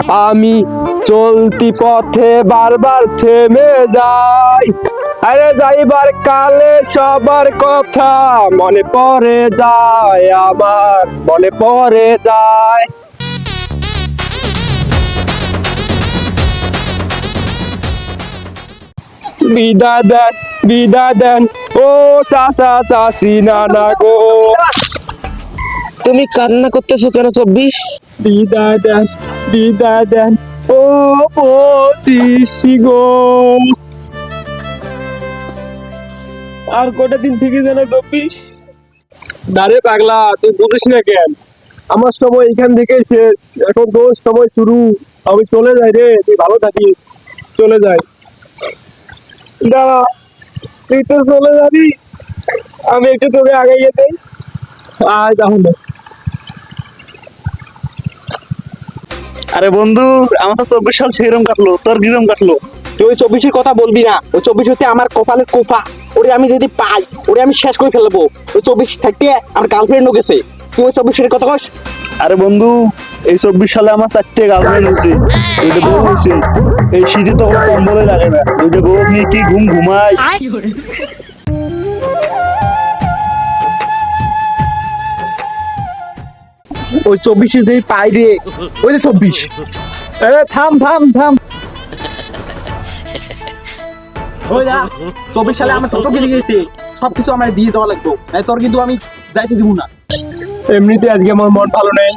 আমি চলতি পথে বারবার থেমে যাই। আরে যাইবার কালে সবার কথা মনে পড়ে যায়, আমার মনে পড়ে যায়। বিদায় দেন, বিদায় দেন ও চাচা চাচি নানা গো। তুমি কান্না করতেছো কেন 24? বিদায় দেন, বিদায় দেন ও 25 গো। আর কটা দিন থেকে যেন 24। দাঁড়ে পাগলা, তুই বুঝিস না কেন? আমার সময় এখান থেকে শেষ, এখন তোর সময় শুরু। আমি চলে যাই রে, তুই ভালো থাকিস। চলে যাই। দাঁড়া, তুই তো চলে যাবি, আমি একটু তোকে আগাইয়ে দেই। আয় তাহলে। আরে বন্ধু, আমার তো 24 সাল সেরকম কাটলো, তোর কিরকম কাটলো? তুই ওই 24-এর কথা বলবি না। ওই 24 হচ্ছে আমার কপালের কোফা। ওরে আমি যদি পাই, ওরে আমি শেষ করে ফেলবো। ওই 24 থাকতে আমার গার্লফ্রেন্ডও গেছে। তুই ওই 24-এর কথা কস? আরে বন্ধু, এই 24 সালে আমার 4টে গার্লফ্রেন্ড হয়েছে, 2টা বউ হয়েছে। এই শীতে তো কোনো কম্বলে লাগে না, 2টা বউ নিয়ে কি ঘুম ঘুমাই। ওই 24-এ যেই পাই রে, ওই যে 24। থাম থাম থাম। ওই না, 24 সালে আমার যত কিছু গেছে সবকিছু আমার দিয়ে দেওয়া লাগবে, তোর কিন্তু আমি যাইতে দিব না। এমনিতে আজকে আমার মন ভালো নেই,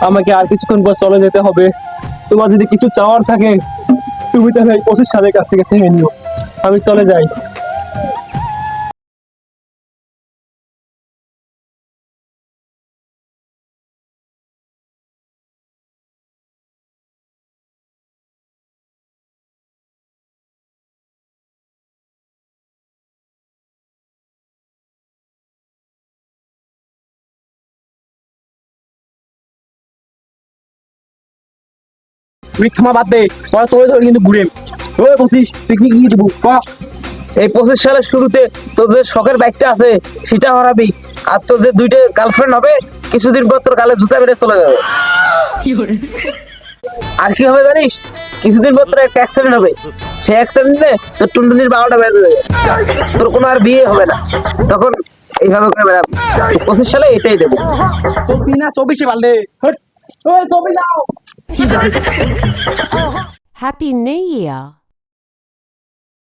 আমাকে আর কিছুক্ষণ পর চলে যেতে হবে। তোমার যদি কিছু চাওয়ার থাকে, তুমি তাহলে 25 সালের কাছ থেকে চেয়ে নিও। আমি চলে যাই। তুই থামা বাদ দে, ওরা তোরে ধরে কিন্তু ঘুরে। ওই 25 পিকনিক নিয়ে যাবো ক। এই 25 সালের শুরুতে তোর যে শখের বাইকটা আছে সেটা হারাবি, আর তোর যে 2টে গার্লফ্রেন্ড হবে কিছুদিন পর তোর গালে জুতা বেড়ে চলে যাবে। আর কি হবে জানিস? কিছুদিন পর তোর একটা অ্যাক্সিডেন্ট হবে, সেই অ্যাক্সিডেন্টে তোর টুনটুনির 12টা বেজে যাবে, তোর কোনো আর বিয়ে হবে না। তখন এইভাবে করে বেড়াবি। 25 সালে এটাই দেবো। তোর তুই না 24-এ পারলে ওই 24 যাও। Happy New Year!